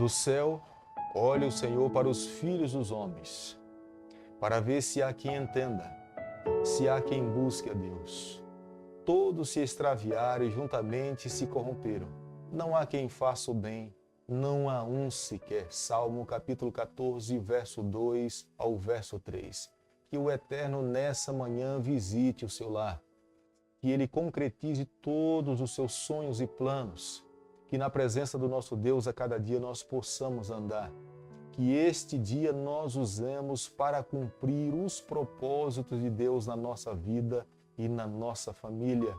Do céu, olha o Senhor para os filhos dos homens, para ver se há quem entenda, se há quem busque a Deus. Todos se extraviaram e juntamente se corromperam. Não há quem faça o bem, não há um sequer. Salmo capítulo 14, verso 2 ao verso 3. Que o Eterno nessa manhã visite o seu lar, que Ele concretize todos os seus sonhos e planos, que na presença do nosso Deus a cada dia nós possamos andar, que este dia nós usemos para cumprir os propósitos de Deus na nossa vida e na nossa família.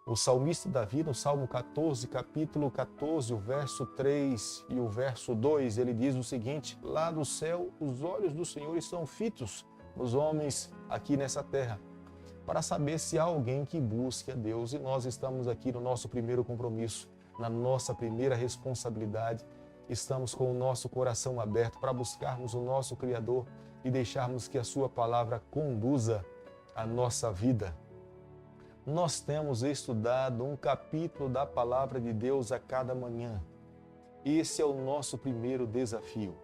O salmista Davi, no Salmo 14, capítulo 14, o verso 3 e o verso 2, ele diz o seguinte: lá do céu os olhos do Senhor estão fitos nos homens aqui nessa terra, para saber se há alguém que busque a Deus. E nós estamos aqui no nosso primeiro compromisso, na nossa primeira responsabilidade. Estamos com o nosso coração aberto para buscarmos o nosso Criador e deixarmos que a sua palavra conduza a nossa vida. Nós temos estudado um capítulo da palavra de Deus a cada manhã. Esse é o nosso primeiro desafio.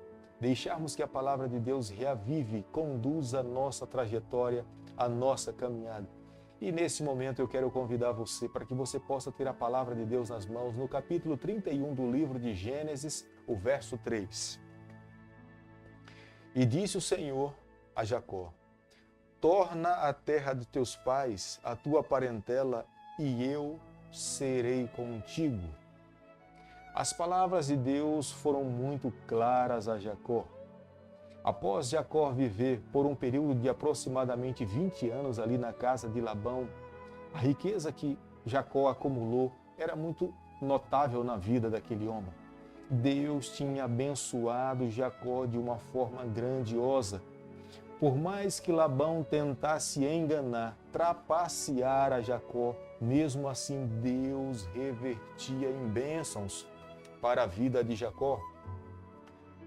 Deixarmos que a palavra de Deus reavive, conduza a nossa trajetória, a nossa caminhada. E nesse momento eu quero convidar você para que você possa ter a palavra de Deus nas mãos, no capítulo 31 do livro de Gênesis, o verso 3. E disse o Senhor a Jacó: torna a terra de teus pais, a tua parentela, e eu serei contigo. As palavras de Deus foram muito claras a Jacó. Após Jacó viver por um período de aproximadamente 20 anos ali na casa de Labão, a riqueza que Jacó acumulou era muito notável na vida daquele homem. Deus tinha abençoado Jacó de uma forma grandiosa. Por mais que Labão tentasse enganar, trapacear a Jacó, mesmo assim Deus revertia em bênçãos para a vida de Jacó.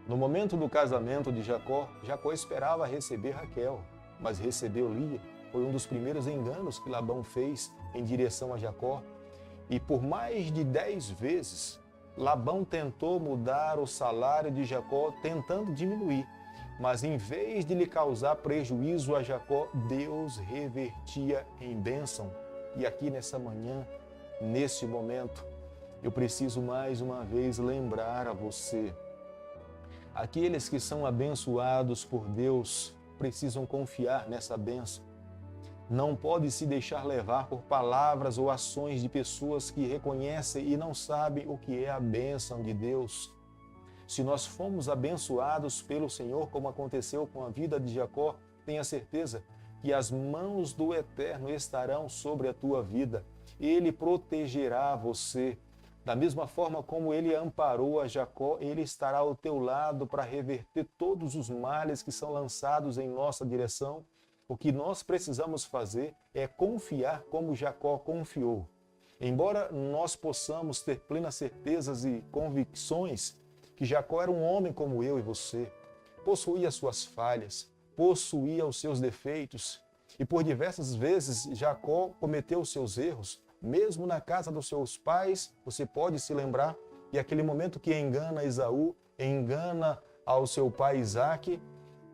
No momento do casamento de Jacó, Jacó esperava receber Raquel, mas recebeu Lia. Foi um dos primeiros enganos que Labão fez em direção a Jacó. E por mais de 10 vezes, Labão tentou mudar o salário de Jacó, tentando diminuir. Mas em vez de lhe causar prejuízo a Jacó, Deus revertia em bênção. E aqui nessa manhã, nesse momento, eu preciso mais uma vez lembrar a você: aqueles que são abençoados por Deus precisam confiar nessa bênção. Não pode se deixar levar por palavras ou ações de pessoas que reconhecem e não sabem o que é a bênção de Deus. Se nós fomos abençoados pelo Senhor, como aconteceu com a vida de Jacó, tenha certeza que as mãos do Eterno estarão sobre a tua vida. Ele protegerá você. Da mesma forma como ele amparou a Jacó, ele estará ao teu lado para reverter todos os males que são lançados em nossa direção. O que nós precisamos fazer é confiar como Jacó confiou. Embora nós possamos ter plenas certezas e convicções que Jacó era um homem como eu e você, possuía suas falhas, possuía os seus defeitos, e por diversas vezes Jacó cometeu seus erros, mesmo na casa dos seus pais. Você pode se lembrar, e aquele momento que engana Esaú, engana ao seu pai Isaque,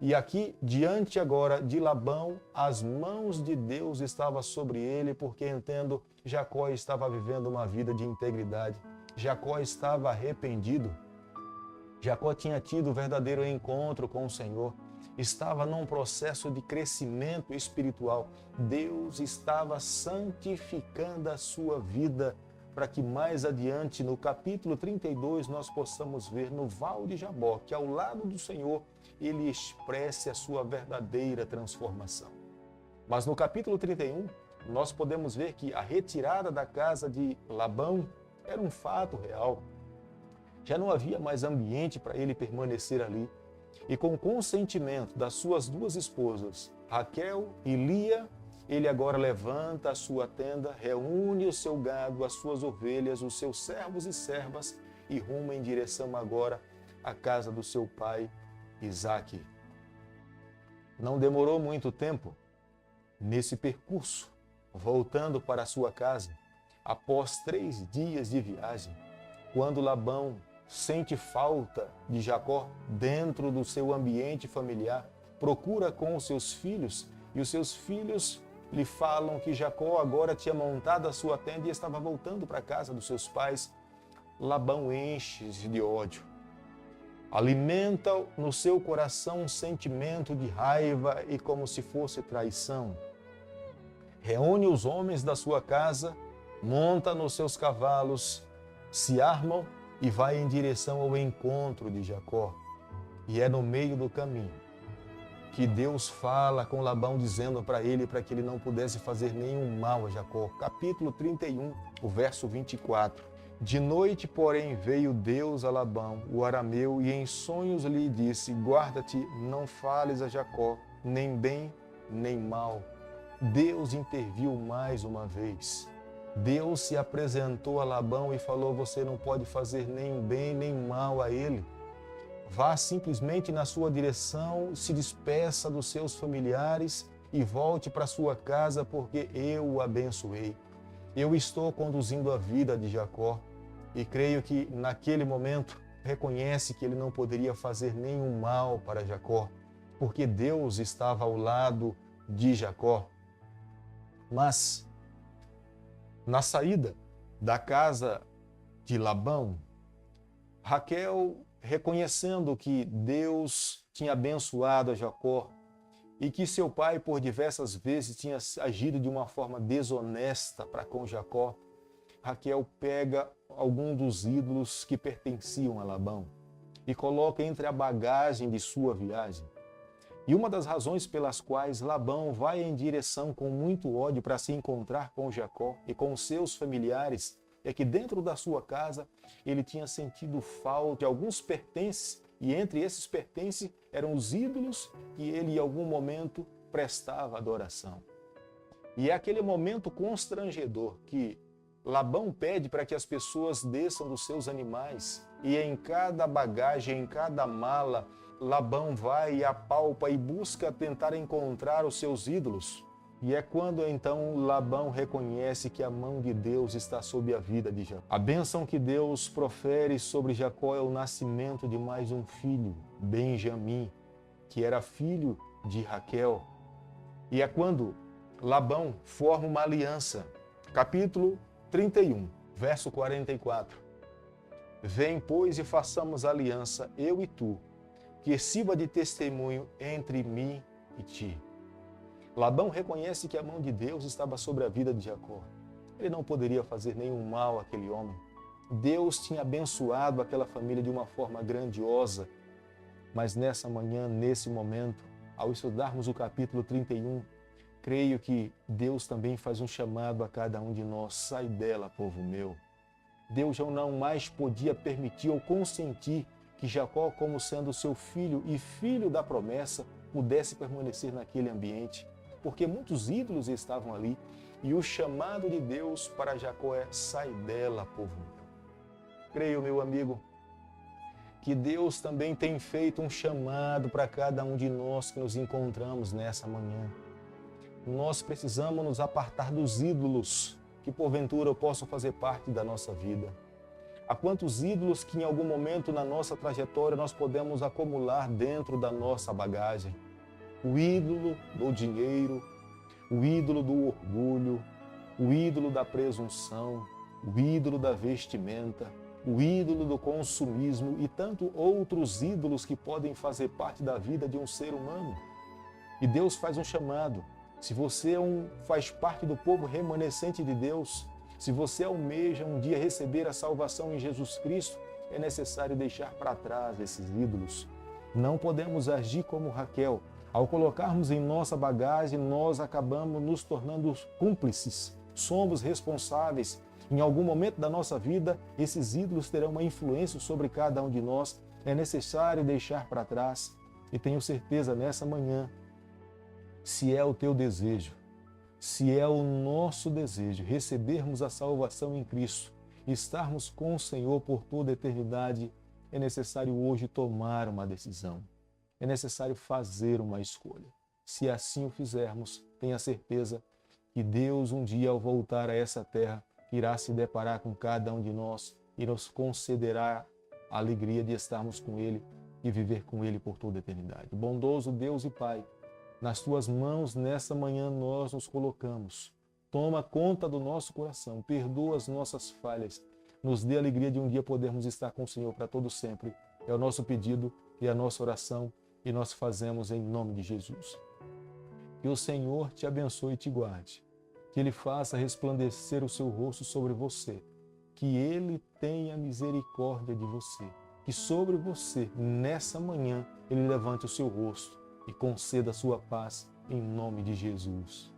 e aqui, diante agora de Labão, as mãos de Deus estavam sobre ele, porque entendo, Jacó estava vivendo uma vida de integridade, Jacó estava arrependido, Jacó tinha tido o verdadeiro encontro com o Senhor, estava num processo de crescimento espiritual. Deus estava santificando a sua vida para que mais adiante, no capítulo 32, nós possamos ver no Val de Jabó, que ao lado do Senhor, ele expresse a sua verdadeira transformação. Mas no capítulo 31, nós podemos ver que a retirada da casa de Labão era um fato real. Já não havia mais ambiente para ele permanecer ali. E com o consentimento das suas duas esposas, Raquel e Lia, ele agora levanta a sua tenda, reúne o seu gado, as suas ovelhas, os seus servos e servas e ruma em direção agora à casa do seu pai, Isaque. Não demorou muito tempo nesse percurso, voltando para a sua casa, após 3 dias de viagem, quando Labão sente falta de Jacó dentro do seu ambiente familiar, procura com os seus filhos e os seus filhos lhe falam que Jacó agora tinha montado a sua tenda e estava voltando para a casa dos seus pais. Labão enche-se de ódio. Alimenta no seu coração um sentimento de raiva e como se fosse traição. Reúne os homens da sua casa, monta nos seus cavalos, se armam e vai em direção ao encontro de Jacó. E é no meio do caminho que Deus fala com Labão, dizendo para que ele não pudesse fazer nenhum mal a Jacó. Capítulo 31, o verso 24. De noite, porém, veio Deus a Labão, o arameu, e em sonhos lhe disse: guarda-te, não fales a Jacó, nem bem, nem mal. Deus interviu mais uma vez. Deus se apresentou a Labão e falou: você não pode fazer nem bem, nem mal a ele. Vá simplesmente na sua direção, se despeça dos seus familiares e volte para sua casa, porque eu o abençoei. Eu estou conduzindo a vida de Jacó. E creio que naquele momento reconhece que ele não poderia fazer nenhum mal para Jacó, porque Deus estava ao lado de Jacó. Mas na saída da casa de Labão, Raquel, reconhecendo que Deus tinha abençoado a Jacó e que seu pai por diversas vezes tinha agido de uma forma desonesta para com Jacó, Raquel pega algum dos ídolos que pertenciam a Labão e coloca entre a bagagem de sua viagem. E uma das razões pelas quais Labão vai em direção com muito ódio para se encontrar com Jacó e com seus familiares é que dentro da sua casa ele tinha sentido falta de alguns pertences, e entre esses pertences eram os ídolos que ele em algum momento prestava adoração. E é aquele momento constrangedor que Labão pede para que as pessoas desçam dos seus animais, e em cada bagagem, em cada mala, Labão vai e apalpa e busca tentar encontrar os seus ídolos. E é quando então Labão reconhece que a mão de Deus está sobre a vida de Jacó. A bênção que Deus profere sobre Jacó é o nascimento de mais um filho, Benjamim, que era filho de Raquel. E é quando Labão forma uma aliança. Capítulo 31, verso 44. Vem, pois, e façamos aliança, eu e tu, que sirva de testemunho entre mim e ti. Labão reconhece que a mão de Deus estava sobre a vida de Jacó. Ele não poderia fazer nenhum mal àquele homem. Deus tinha abençoado aquela família de uma forma grandiosa. Mas nessa manhã, nesse momento, ao estudarmos o capítulo 31, creio que Deus também faz um chamado a cada um de nós: sai dela, povo meu. Deus já não mais podia permitir ou consentir que Jacó, como sendo seu filho e filho da promessa, pudesse permanecer naquele ambiente, porque muitos ídolos estavam ali, e o chamado de Deus para Jacó é: sai dela, povo meu. Creio, meu amigo, que Deus também tem feito um chamado para cada um de nós que nos encontramos nessa manhã. Nós precisamos nos apartar dos ídolos que porventura possam fazer parte da nossa vida. Há quantos ídolos que em algum momento na nossa trajetória nós podemos acumular dentro da nossa bagagem? O ídolo do dinheiro, o ídolo do orgulho, o ídolo da presunção, o ídolo da vestimenta, o ídolo do consumismo e tanto outros ídolos que podem fazer parte da vida de um ser humano. E Deus faz um chamado. Se você faz parte do povo remanescente de Deus, se você almeja um dia receber a salvação em Jesus Cristo, é necessário deixar para trás esses ídolos. Não podemos agir como Raquel. Ao colocarmos em nossa bagagem, nós acabamos nos tornando cúmplices. Somos responsáveis. Em algum momento da nossa vida, esses ídolos terão uma influência sobre cada um de nós. É necessário deixar para trás. E tenho certeza nessa manhã, se é o teu desejo, se é o nosso desejo recebermos a salvação em Cristo, estarmos com o Senhor por toda a eternidade, é necessário hoje tomar uma decisão. É necessário fazer uma escolha. Se assim o fizermos, tenha certeza que Deus um dia ao voltar a essa terra irá se deparar com cada um de nós e nos concederá a alegria de estarmos com Ele e viver com Ele por toda a eternidade. Bondoso Deus e Pai, nas Tuas mãos nessa manhã nós nos colocamos. Toma conta do nosso coração, perdoa as nossas falhas, nos dê a alegria de um dia podermos estar com o Senhor para todo sempre. É o nosso pedido e a nossa oração e nós fazemos em nome de Jesus. Que o Senhor te abençoe e te guarde, que Ele faça resplandecer o seu rosto sobre você, que Ele tenha misericórdia de você, que sobre você, nessa manhã, Ele levante o seu rosto e conceda a sua paz em nome de Jesus.